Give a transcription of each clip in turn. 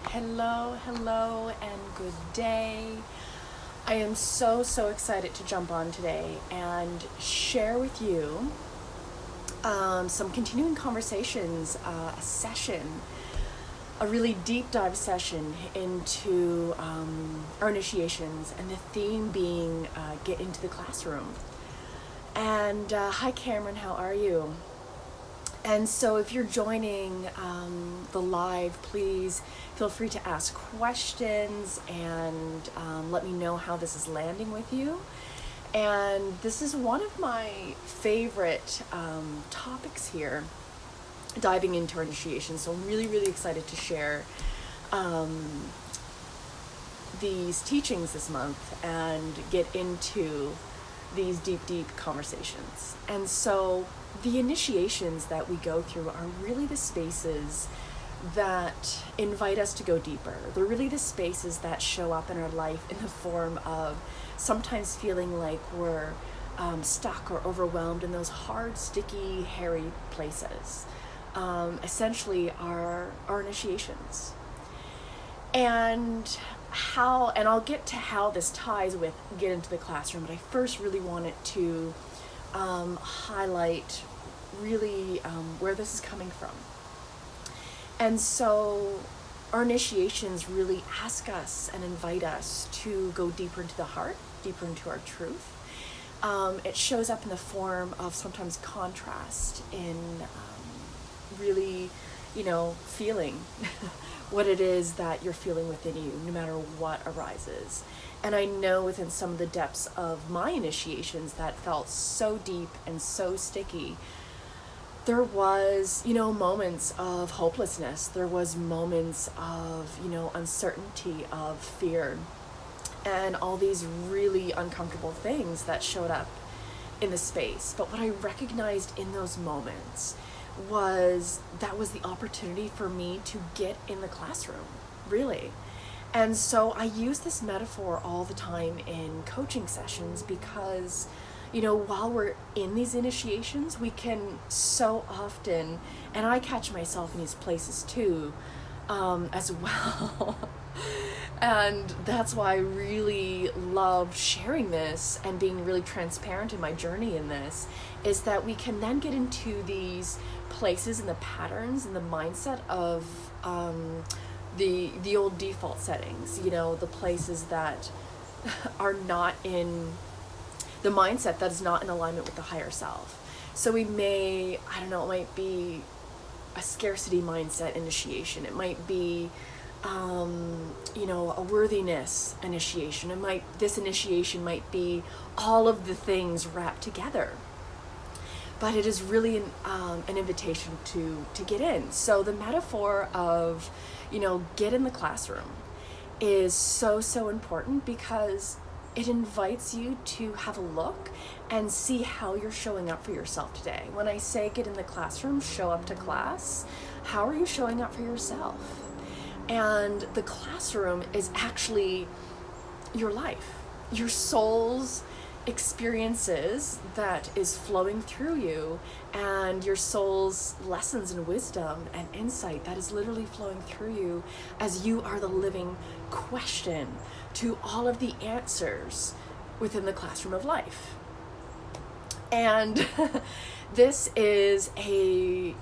Hello, and good day. I am so excited to jump on today and share with you some continuing conversations, a session, a really deep dive session into our initiations, and the theme being get into the classroom. And hi, Cameron, how are you? And so if you're joining the live, please feel free to ask questions and let me know how this is landing with you. And this is one of my favorite topics here, diving into our initiation. So I'm really excited to share these teachings this month and get into these deep conversations. And so the initiations that we go through are really the spaces that invite us to go deeper. They're really the spaces that show up in our life in the form of sometimes feeling like we're stuck or overwhelmed in those hard, sticky, hairy places. Essentially our initiations. And I'll get to how this ties with get into the classroom, but I first really wanted to highlight really where this is coming from. And so our initiations really ask us and invite us to go deeper into the heart, deeper into our truth. It shows up in the form of sometimes contrast in really, feeling what it is that you're feeling within you, no matter what arises. And I know within some of the depths of my initiations that felt so deep and so sticky, there was, moments of hopelessness. There was moments of, uncertainty, of fear, and all these really uncomfortable things that showed up in the space. But what I recognized in those moments was that was the opportunity for me to get in the classroom, really. And so I use this metaphor all the time in coaching sessions because, while we're in these initiations, we can so often, and I catch myself in these places too, as well. And that's why I really love sharing this and being really transparent in my journey in this, is that we can then get into these places and the patterns and the mindset of the old default settings, the places that are not in the mindset that is not in alignment with the higher self. So we may, it might be a scarcity mindset initiation. It might be a worthiness initiation. This initiation might be all of the things wrapped together. But it is really an invitation to get in. So the metaphor of, get in the classroom is so important because it invites you to have a look and see how you're showing up for yourself today. When I say get in the classroom, show up to class, how are you showing up for yourself? And the classroom is actually your life, your soul's experiences that is flowing through you, and your soul's lessons and wisdom and insight that is literally flowing through you as you are the living question to all of the answers within the classroom of life. And this is a,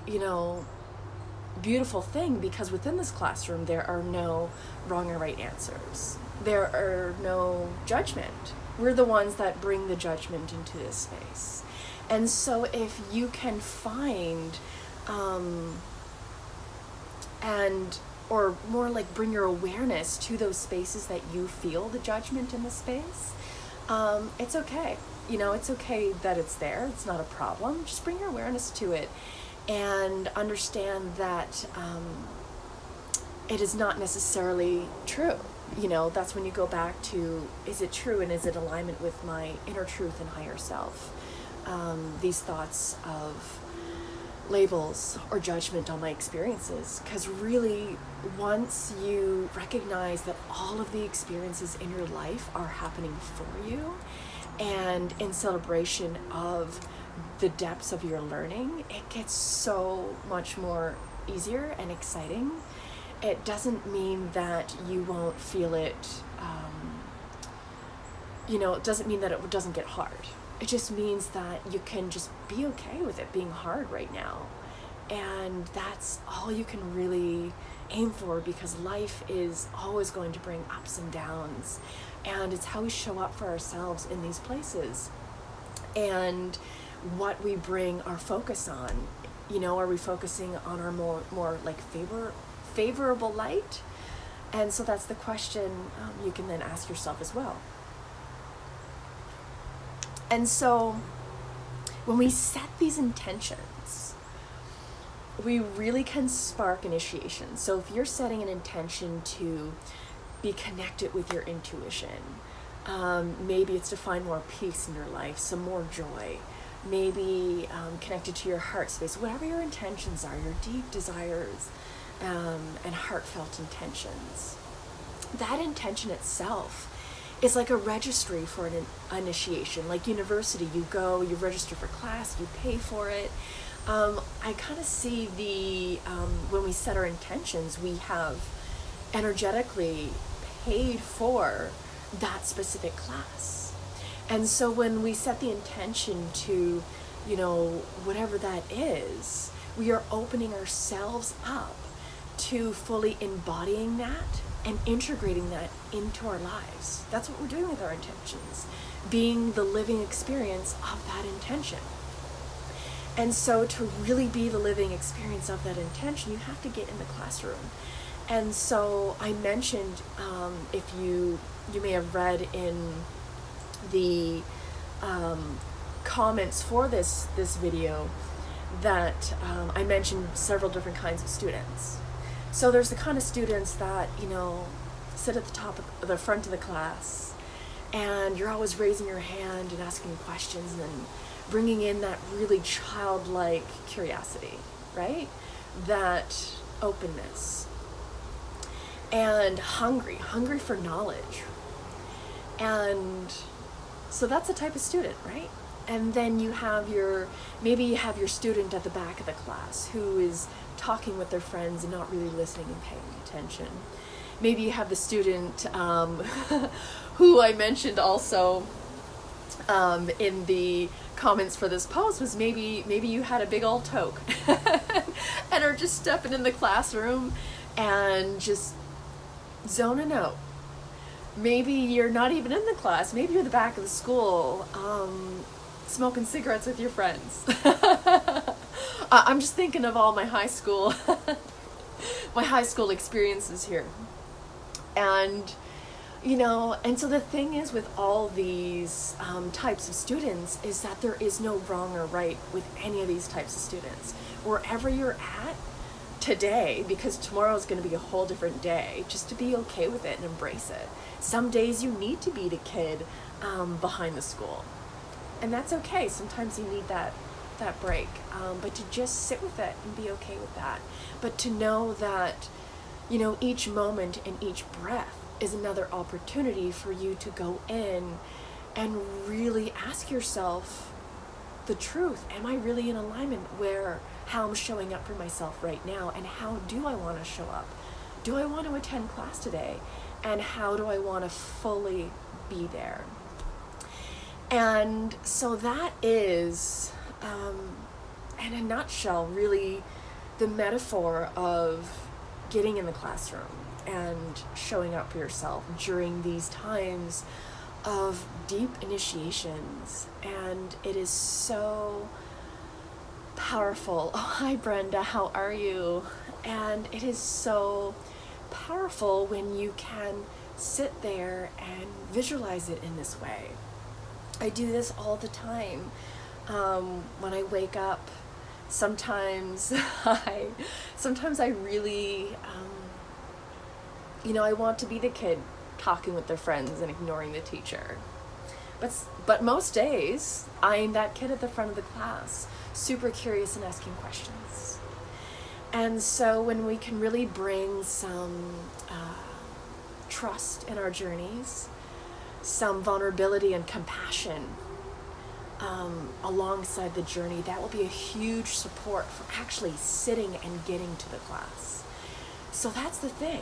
beautiful thing because within this classroom there are no wrong or right answers. There are no judgment. We're the ones that bring the judgment into this space. And so if you can find or more like bring your awareness to those spaces that you feel the judgment in the space, it's okay. It's okay that it's there. It's not a problem. Just bring your awareness to it and understand that it is not necessarily true. That's when you go back to, is it true and is it alignment with my inner truth and higher self? These thoughts of labels or judgment on my experiences. Because really, once you recognize that all of the experiences in your life are happening for you, and in celebration of the depths of your learning, it gets so much more easier and exciting it doesn't mean that you won't feel it, it doesn't mean that it doesn't get hard. It just means that you can just be okay with it being hard right now. And that's all you can really aim for, because life is always going to bring ups and downs. And it's how we show up for ourselves in these places. And what we bring our focus on. Are we focusing on our more like favorable light? And so that's the question you can then ask yourself as well. And so when we set these intentions, we really can spark initiation. So if you're setting an intention to be connected with your intuition, maybe it's to find more peace in your life, some more joy, maybe connected to your heart space, whatever your intentions are, your deep desires and heartfelt intentions. That intention itself is like a registry for an initiation. Like university, you go, you register for class, you pay for it. I kind of see when we set our intentions, we have energetically paid for that specific class. And so when we set the intention to, whatever that is, we are opening ourselves up to fully embodying that and integrating that into our lives. That's what we're doing with our intentions, being the living experience of that intention. And so to really be the living experience of that intention, you have to get in the classroom. And so I mentioned, if you may have read in the comments for this video, that I mentioned several different kinds of students. So there's the kind of students that, sit at the top of the front of the class, and you're always raising your hand and asking questions and bringing in that really childlike curiosity, right? That openness. And hungry for knowledge. And so that's the type of student, right? And then maybe you have your student at the back of the class who is talking with their friends and not really listening and paying attention. Maybe you have the student who I mentioned also in the comments for this post, was maybe you had a big old toque and are just stepping in the classroom and just zoning out. Maybe you're not even in the class. Maybe you're at the back of the school, smoking cigarettes with your friends. I'm just thinking of all my high school experiences here. And, and so the thing is with all these types of students is that there is no wrong or right with any of these types of students. Wherever you're at today, because tomorrow is going to be a whole different day, just to be okay with it and embrace it. Some days you need to be the kid behind the school. And that's okay. Sometimes you need that break. But to just sit with it and be okay with that. But to know that, each moment and each breath is another opportunity for you to go in and really ask yourself the truth. Am I really in alignment how I'm showing up for myself right now? And how do I want to show up? Do I want to attend class today? And how do I want to fully be there? And so that is, in a nutshell, really the metaphor of getting in the classroom and showing up for yourself during these times of deep initiations. And it is so powerful. Oh, hi Brenda, how are you? And it is so powerful when you can sit there and visualize it in this way. I do this all the time. When I wake up, sometimes I really, I want to be the kid talking with their friends and ignoring the teacher. But most days, I'm that kid at the front of the class, super curious and asking questions. And so when we can really bring some trust in our journeys, some vulnerability and compassion alongside the journey, that will be a huge support for actually sitting and getting to the class. So that's the thing,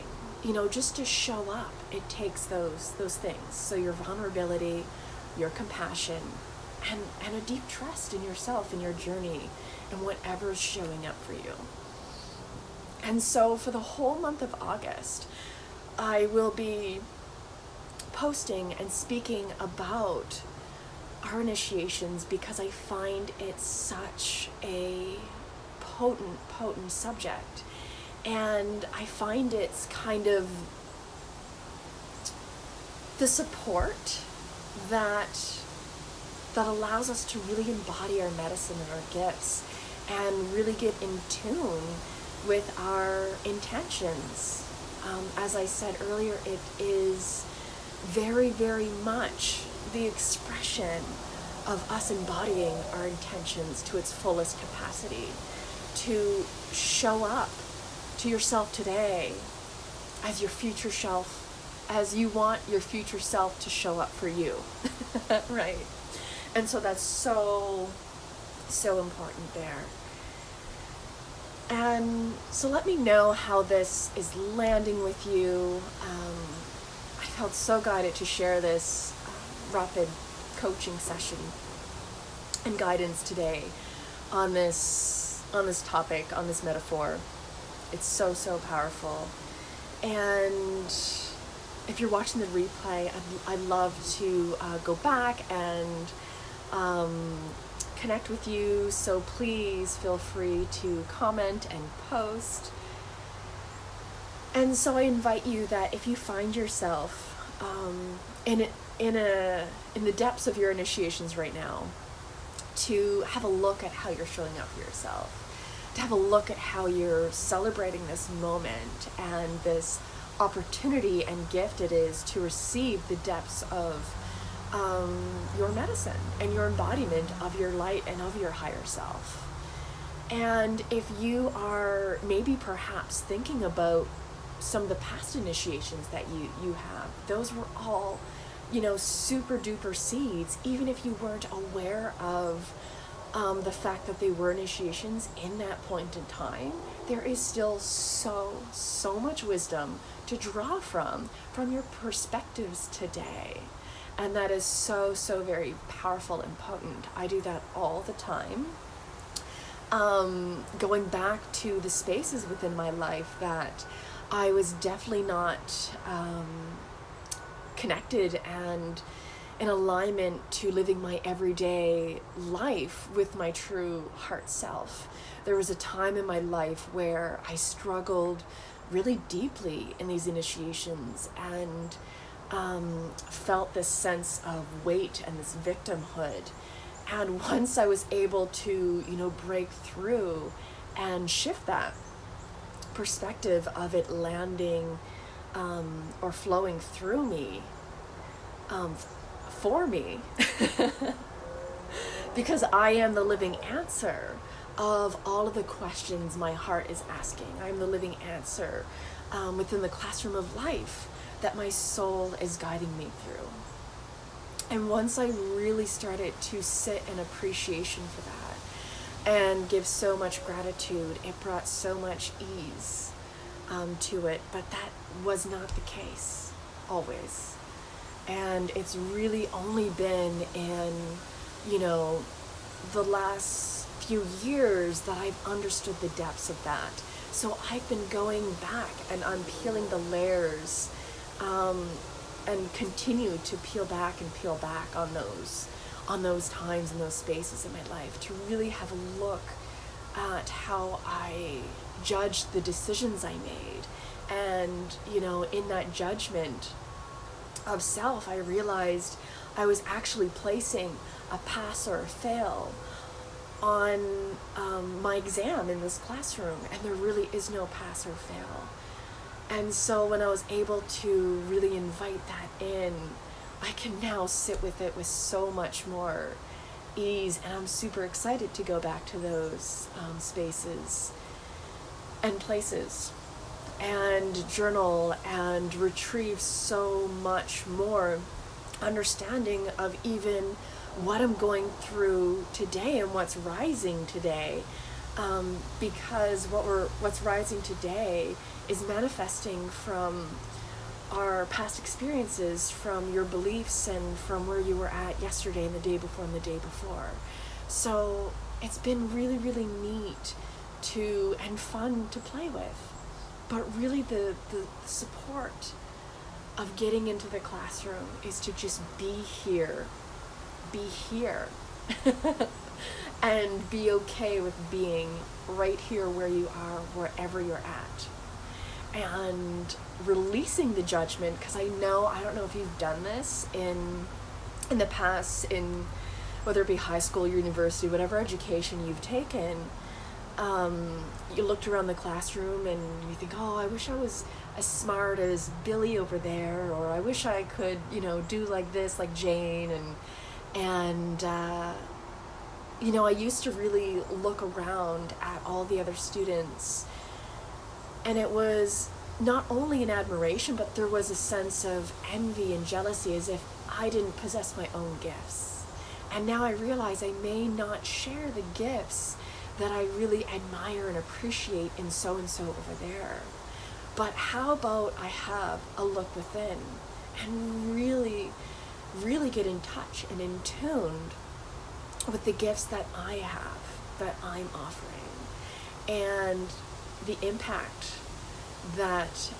just to show up, it takes those things. So your vulnerability, your compassion, and a deep trust in yourself, in your journey, and whatever's showing up for you. And so for the whole month of August, I will be posting and speaking about our initiations, because I find it such a potent subject. And I find it's kind of the support that allows us to really embody our medicine and our gifts and really get in tune with our intentions. As I said earlier, it is very, very much the expression of us embodying our intentions to its fullest capacity, to show up to yourself today as your future self, as you want your future self to show up for you, right? And so that's so important there. And so let me know how this is landing with you. I felt so guided to share this rapid coaching session and guidance today on this topic, on this metaphor. It's so powerful. And if you're watching the replay, I'd love to go back and connect with you. So please feel free to comment and post. And so I invite you that if you find yourself in the depths of your initiations right now, to have a look at how you're showing up for yourself, to have a look at how you're celebrating this moment and this opportunity and gift it is to receive the depths of your medicine and your embodiment of your light and of your higher self. And if you are maybe perhaps thinking about some of the past initiations that you have, those were all, super duper seeds, even if you weren't aware of the fact that they were initiations in that point in time. There is still so much wisdom to draw from your perspectives today. And that is so very powerful and potent. I do that all the time. Going back to the spaces within my life that I was definitely not connected and in alignment to living my everyday life with my true heart self. There was a time in my life where I struggled really deeply in these initiations and felt this sense of weight and this victimhood. And once I was able to, break through and shift that perspective of it landing or flowing through me, for me, because I am the living answer of all of the questions my heart is asking. I'm the living answer within the classroom of life that my soul is guiding me through. And once I really started to sit in appreciation for that and give so much gratitude, it brought so much ease to it. But that was not the case always. And it's really only been in, the last few years that I've understood the depths of that. So I've been going back and unpeeling the layers and continue to peel back on those times and those spaces in my life, to really have a look at how I judged the decisions I made. And, in that judgment of self, I realized I was actually placing a pass or a fail on my exam in this classroom, and there really is no pass or fail. And so when I was able to really invite that in, I can now sit with it with so much more ease, and I'm super excited to go back to those spaces and places and journal and retrieve so much more understanding of even what I'm going through today and what's rising today, because what's rising today is manifesting from our past experiences, from your beliefs, and from where you were at yesterday and the day before and the day before. So it's been really, really neat and fun to play with. But really the support of getting into the classroom is to just be here, and be okay with being right here where you are, wherever you're at. And releasing the judgment, because I don't know if you've done this in the past, in whether it be high school, university, whatever education you've taken. You looked around the classroom and you think, oh, I wish I was as smart as Billy over there, or I wish I could, do like this, like Jane, and I used to really look around at all the other students, and it was not only an admiration, but there was a sense of envy and jealousy, as if I didn't possess my own gifts. And now I realize I may not share the gifts that I really admire and appreciate in so-and-so over there. But how about I have a look within and really, really get in touch and in tune with the gifts that I have, that I'm offering, and the impact that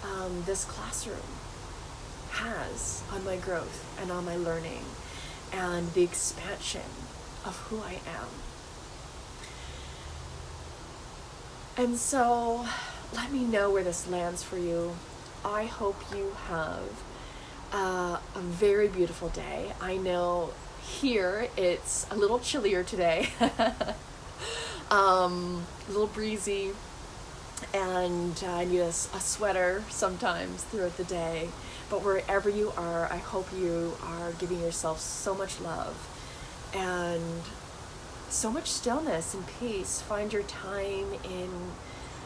this classroom has on my growth and on my learning and the expansion of who I am. And so let me know where this lands for you. I hope you have a very beautiful day. I know here it's a little chillier today, a little breezy, and I need a sweater sometimes throughout the day. But wherever you are, I hope you are giving yourself so much love and so much stillness and peace. Find your time in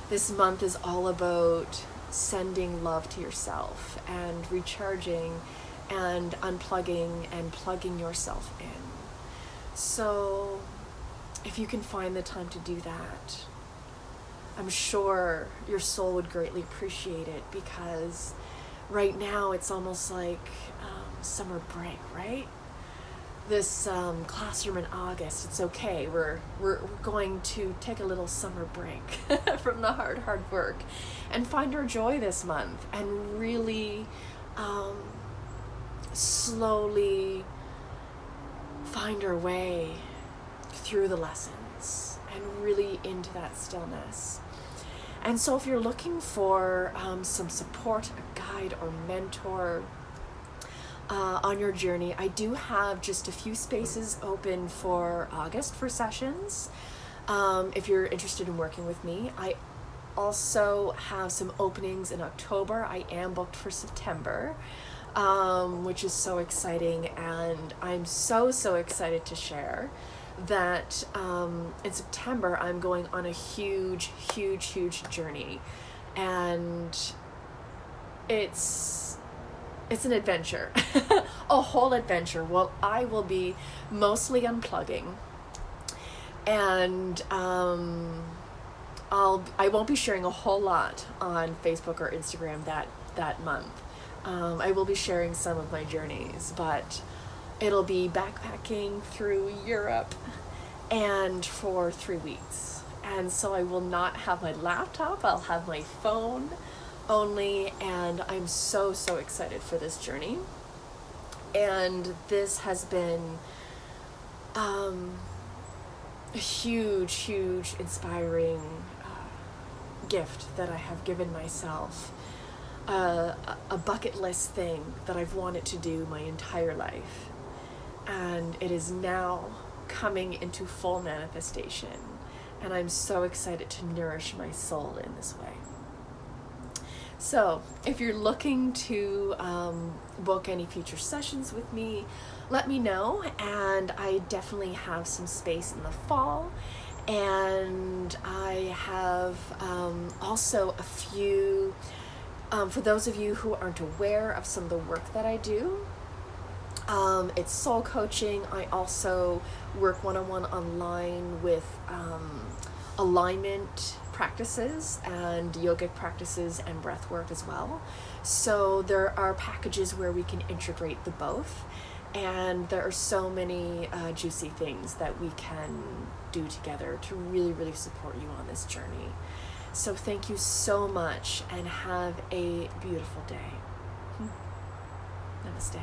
this month is all about sending love to yourself and recharging and unplugging and plugging yourself in. So if you can find the time to do that, I'm sure your soul would greatly appreciate it, because right now it's almost like summer break, right? This classroom in August, it's okay. We're going to take a little summer break from the hard work and find our joy this month, and really slowly find our way through the lessons and really into that stillness. And so if you're looking for some support, a guide or mentor on your journey, I do have just a few spaces open for August for sessions. If you're interested in working with me, I also have some openings in October. I am booked for September, which is so exciting, and I'm so excited to share that in September I'm going on a huge journey, and it's an adventure, a whole adventure. Well, I will be mostly unplugging, and I won't be sharing a whole lot on Facebook or Instagram that month. I will be sharing some of my journeys, but it'll be backpacking through Europe and for 3 weeks. And so I will not have my laptop, I'll have my phone only, and I'm so excited for this journey. And this has been a huge inspiring gift that I have given myself, a bucket list thing that I've wanted to do my entire life, and it is now coming into full manifestation, and I'm so excited to nourish my soul in this way. So if you're looking to book any future sessions with me, let me know, and I definitely have some space in the fall, and I have also a few, for those of you who aren't aware of some of the work that I do, it's soul coaching. I also work one-on-one online with alignment practices and yogic practices and breath work as well. So there are packages where we can integrate the both. And there are so many juicy things that we can do together to really, really support you on this journey. So thank you so much and have a beautiful day. Namaste.